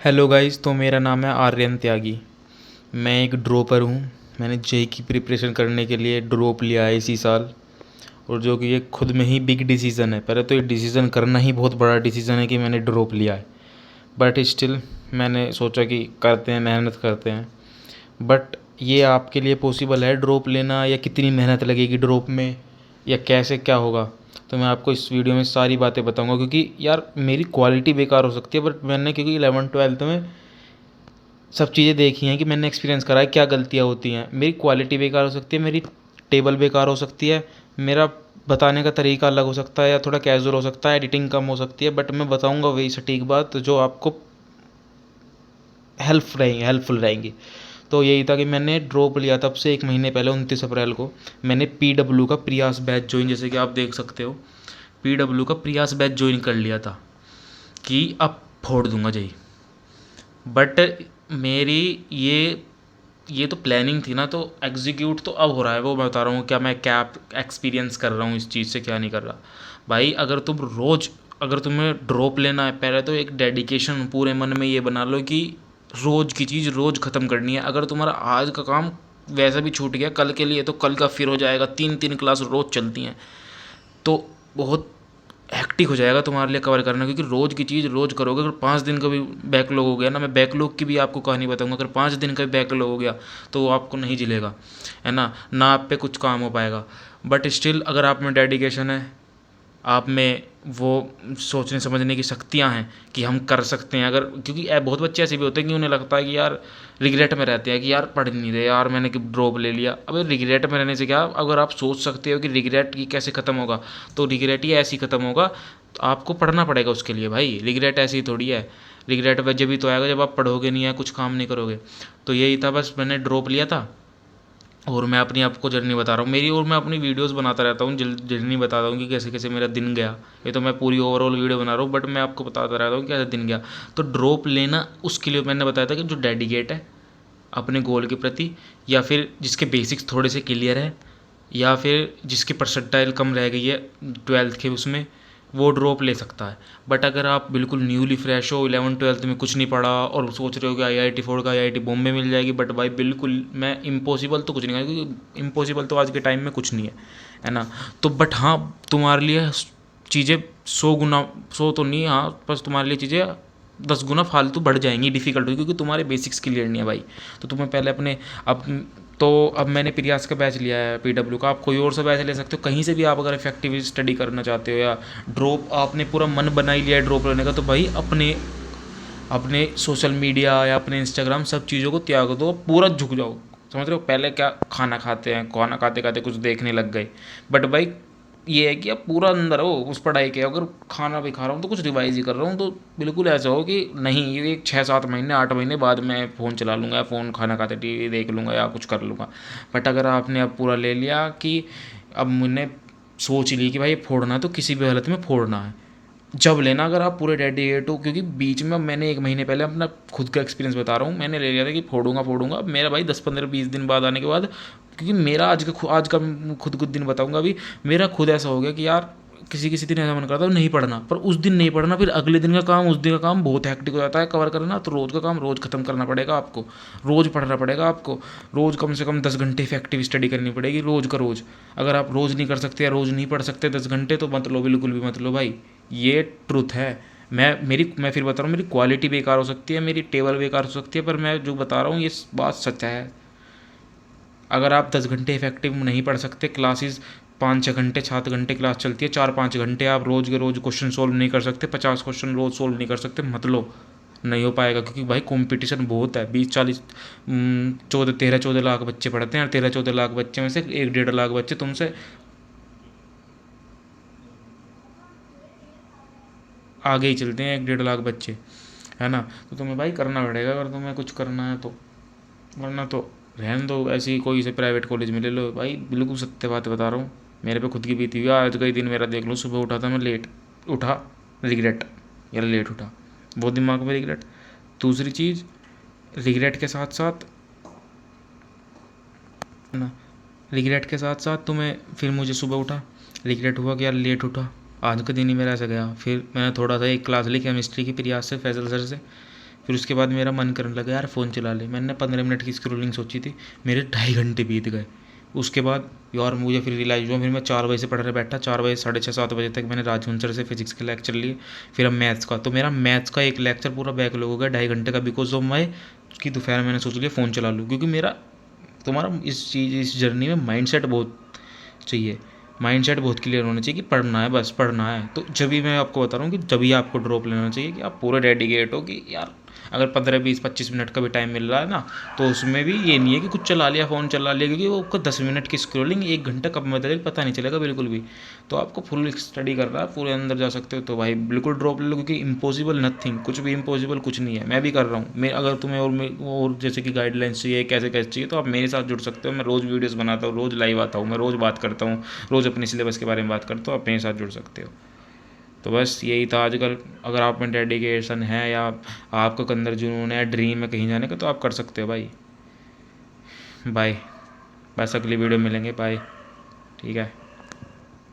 Hello guys, तो मेरा नाम है आर्यन त्यागी। मैं एक ड्रॉपर हूँ। मैंने जेई की प्रिपरेशन करने के लिए ड्रॉप लिया है इसी साल। और जो कि ये खुद में ही बिग डिसीज़न है। पहले तो ये डिसीज़न करना ही बहुत बड़ा डिसीज़न है कि मैंने ड्रॉप लिया है, बट स्टिल मैंने सोचा कि करते हैं, मेहनत करते हैं। बट ये आपके लिए पॉसिबल है ड्रॉप लेना, या कितनी मेहनत लगेगी ड्रॉप में, या कैसे क्या होगा, तो मैं आपको इस वीडियो में सारी बातें बताऊंगा। क्योंकि यार मेरी क्वालिटी बेकार हो सकती है, बट मैंने क्योंकि 11th-12th में सब चीज़ें देखी हैं कि मैंने एक्सपीरियंस करा है क्या गलतियाँ होती हैं। मेरी क्वालिटी बेकार हो सकती है, मेरी टेबल बेकार हो सकती है, मेरा बताने का तरीका अलग हो सकता है, या थोड़ा कैजुअल हो सकता है, एडिटिंग कम हो सकती है, बट मैं बताऊंगा वही सटीक बात जो आपको हेल्पफुल रहेंगी। तो यही था कि मैंने ड्रॉप लिया तब से 1 महीने पहले 29 अप्रैल को मैंने PW का प्रयास बैच ज्वाइन, जैसे कि आप देख सकते हो, PW का प्रयास बैच ज्वाइन कर लिया था कि अब फोड़ दूंगा जय। बट मेरी ये तो प्लानिंग थी ना, तो एग्जीक्यूट तो अब हो रहा है, वो मैं बता रहा हूँ क्या मैं क्या एक्सपीरियंस कर रहा हूँ इस चीज़ से, क्या नहीं कर रहा। भाई अगर तुम्हें ड्रॉप लेना है, पहले तो एक डेडिकेशन पूरे मन में ये बना लो कि रोज़ की चीज़ रोज़ ख़त्म करनी है। अगर तुम्हारा आज का काम वैसा भी छूट गया कल के लिए, तो कल का फिर हो जाएगा। 3-3 क्लास रोज़ चलती हैं, तो बहुत हेक्टिक हो जाएगा तुम्हारे लिए कवर करना। क्योंकि रोज़ की चीज़ रोज़ करोगे। अगर 5 दिन का भी बैकलॉग हो गया ना, मैं बैकलॉग की भी आपको कहानी बताऊंगा। अगर 5 दिन का भी बैकलॉग हो गया तो वो आपको नहीं झेलेगा, है ना आप पे कुछ काम हो पाएगा। बट स्टिल अगर आप में डेडिकेशन है, आप में वो सोचने समझने की शक्तियाँ हैं कि हम कर सकते हैं। अगर क्योंकि बहुत बच्चे ऐसे भी होते हैं कि उन्हें लगता है कि यार रिग्रेट में रहते हैं कि यार पढ़ नहीं रहे, यार मैंने कि ड्रॉप ले लिया। अब रिग्रेट में रहने से क्या, अगर आप सोच सकते हो कि रिग्रेट की कैसे ख़त्म होगा, तो रिग्रेट ही ऐसी ख़त्म होगा। तो आपको पढ़ना पड़ेगा उसके लिए भाई। रिग्रेट ऐसी थोड़ी है। रिग्रेट जब भी तो आएगा जब आप पढ़ोगे नहीं है, कुछ काम नहीं करोगे। तो यही था, बस मैंने ड्रॉप लिया था और मैं अपनी आपको जर्नी बता रहा हूँ मेरी। और मैं अपनी वीडियोस बनाता रहता हूँ, जर्नी बताता हूँ कि कैसे कैसे मेरा दिन गया। ये तो मैं पूरी ओवरऑल वीडियो बना रहा हूँ, बट मैं आपको बताता रहता हूँ कैसे दिन गया। तो ड्रॉप लेना उसके लिए मैंने बताया था कि जो डेडिकेट है अपने गोल के प्रति, या फिर जिसके बेसिक्स थोड़े से क्लियर है, या फिर जिसकी परसेंटाइल कम रह गई है 12th के उसमें, वो ड्रॉप ले सकता है। बट अगर आप बिल्कुल न्यूली फ्रेश हो, 11th-12th में कुछ नहीं पढ़ा और सोच रहे हो कि IIT फोड़ का IIT बॉम्बे मिल जाएगी, बट भाई बिल्कुल मैं इम्पॉसिबल तो कुछ नहीं कहूँगा, क्योंकि इम्पॉसिबल तो आज के टाइम में कुछ नहीं है ना। तो बट हाँ, तुम्हारे लिए चीज़ें 100 गुना, 100 तो नहीं, हाँ बस तुम्हारे लिए चीज़ें 10 गुना फालतू बढ़ जाएंगी, डिफ़िकल्ट होगी, क्योंकि तुम्हारे बेसिक्स क्लियर नहीं है भाई। तो तुम्हें पहले अपने अब तो अब मैंने प्रयास का बैच लिया है PW का। आप कोई और सा बैच ले सकते हो कहीं से भी। आप अगर इफेक्टिव स्टडी करना चाहते हो, या ड्रॉप आपने पूरा मन बना ही लिया है ड्रॉप लेने का, तो भाई अपने अपने सोशल मीडिया या अपने इंस्टाग्राम सब चीज़ों को त्याग दो, पूरा झुक जाओ। समझ रहे हो, पहले क्या खाना खाते हैं, खाना खाते खाते कुछ देखने लग गए, बट भाई ये है कि अब पूरा अंदर हो उस पढ़ाई के। अगर खाना भी खा रहा हूँ तो कुछ रिवाइज ही कर रहा हूँ, तो बिल्कुल ऐसा हो कि नहीं ये 6-7 महीने 8 महीने बाद मैं फ़ोन चला लूँगा, या फ़ोन खाना खाते TV देख लूँगा, या कुछ कर लूँगा। बट अगर आपने अब पूरा ले लिया कि अब मैंने सोच ली कि भाई फोड़ना है, तो किसी भी हालत में फोड़ना है, जब लेना, अगर आप पूरे डेडिकेट हो। क्योंकि बीच में मैंने 1 महीने पहले अपना खुद का एक्सपीरियंस बता रहा हूँ, मैंने ले लिया था कि फोड़ूंगा फोड़ूंगा। अब मेरा भाई 10-15-20 दिन बाद आने के बाद, क्योंकि मेरा आज का खुद दिन बताऊंगा अभी। मेरा खुद ऐसा हो गया कि यार किसी किसी दिन ऐसा मन करता है नहीं पढ़ना, पर उस दिन नहीं पढ़ना, फिर अगले दिन का काम, उस दिन का काम बहुत हैक्टिक हो जाता है कवर करना। तो रोज़ का काम रोज़ ख़त्म करना पड़ेगा आपको, रोज़ पढ़ना पड़ेगा आपको, रोज़ कम से कम 10 घंटे इफेक्टिव स्टडी करनी पड़ेगी, रोज़ का रोज़। अगर आप रोज़ नहीं कर सकते या रोज़ नहीं पढ़ सकते 10 घंटे, तो मत लो, बिल्कुल भी मत लो भाई। ये ट्रुथ है। मैं फिर बता रहा हूँ, मेरी क्वालिटी बेकार हो सकती है, मेरी टेबल बेकार हो सकती है, पर मैं जो बता रहा हूँ ये बात सच है। अगर आप 10 घंटे इफेक्टिव नहीं पढ़ सकते, क्लासेस 5-6 घंटे 7 घंटे क्लास चलती है, 4-5 घंटे आप रोज़ के रोज़ क्वेश्चन सोल्व नहीं कर सकते, 50 क्वेश्चन रोज़ सोल्व नहीं कर सकते, मत लो, नहीं हो पाएगा। क्योंकि भाई कंपटीशन बहुत है, 20-40 13-14 लाख बच्चे पढ़ते हैं, और 13-14 लाख बच्चे में से 1-1.5 लाख बच्चे तुमसे आगे ही चलते हैं, 1-1.5 लाख बच्चे, है ना। तो तुम्हें भाई करना पड़ेगा अगर तुम्हें कुछ करना है तो, वरना तो रहने दो। ऐसे ही कोई से प्राइवेट कॉलेज में ले लो भाई, बिल्कुल सत्य बात बता रहा हूँ, मेरे पे खुद की बीती हुई है। आज का ही दिन मेरा देख लो, सुबह उठा था मैं, लेट उठा, रिग्रेट, यार लेट उठा, बहुत दिमाग में रिग्रेट। दूसरी चीज़, रिग्रेट के साथ साथ, है ना, रिग्रेट के साथ साथ तुम्हें फिर मुझे सुबह उठा, रिग्रेट हुआ कि यार लेट उठा, आज का दिन ही मेरा ऐसा गया। फिर मैंने थोड़ा सा एक क्लास ली केमिस्ट्री की प्रयास से, फैजल सर से, फिर उसके बाद मेरा मन करने लगा यार फ़ोन चला ले। मैंने 15 मिनट की स्क्रोलिंग सोची थी, मेरे 2.5 घंटे बीत गए। उसके बाद यार मुझे फिर रियलाइज़ हुआ, फिर मैं 4 बजे से पढ़ने बैठा, 4 बजे 6:30 7 बजे तक मैंने राजवंश सर से फिजिक्स के लेक्चर लिए। फिर अब मैथ्स का, तो मेरा मैथ्स का एक लेक्चर पूरा बैकलॉग हो गया 2.5 घंटे का, बिकॉज ऑफ माई कि दोपहर मैंने सोच लिया फ़ोन चला लूँ। क्योंकि मेरा तुम्हारा इस जर्नी में माइंडसेट बहुत चाहिए, माइंडसेट बहुत क्लियर होना चाहिए कि पढ़ना है, बस पढ़ना है। तो जब भी मैं आपको बता रहा हूँ कि जब भी आपको ड्रॉप लेना चाहिए कि आप पूरे डेडिकेट हो कि यार अगर 15 20 25 मिनट का भी टाइम मिल रहा है ना, तो उसमें भी ये नहीं है कि कुछ चला लिया, फ़ोन चला लिया, क्योंकि वो आपको 10 मिनट की स्क्रॉलिंग 1 घंटा कब में बदले पता नहीं चलेगा बिल्कुल भी। तो आपको फुल स्टडी कर रहा है, पूरे अंदर जा सकते हो, तो भाई बिल्कुल ड्रॉप ले लो, क्योंकि इम्पॉसिबल नथिंग, कुछ भी इम्पॉसिबल कुछ नहीं है। मैं भी कर रहा हूँ, मैं अगर तुम्हें और जैसे कि गाइडलाइंस चाहिए कैसे कैसे चाहिए, तो आप मेरे साथ जुड़ सकते हो। मैं रोज़ वीडियोज़ बनाता हूँ, रोज़ लाइव आता हूँ, मैं रोज़ बात करता हूँ, रोज़ अपने सिलेबस के बारे में बात करता हूँ, आप मेरे साथ जुड़ सकते हो। तो बस यही था आजकल। अगर आप में डेडिकेशन है या आपका अंदर जुनून है, ड्रीम है कहीं जाने का, तो आप कर सकते हो भाई। बाय। बस अगली वीडियो मिलेंगे, बाय। ठीक है।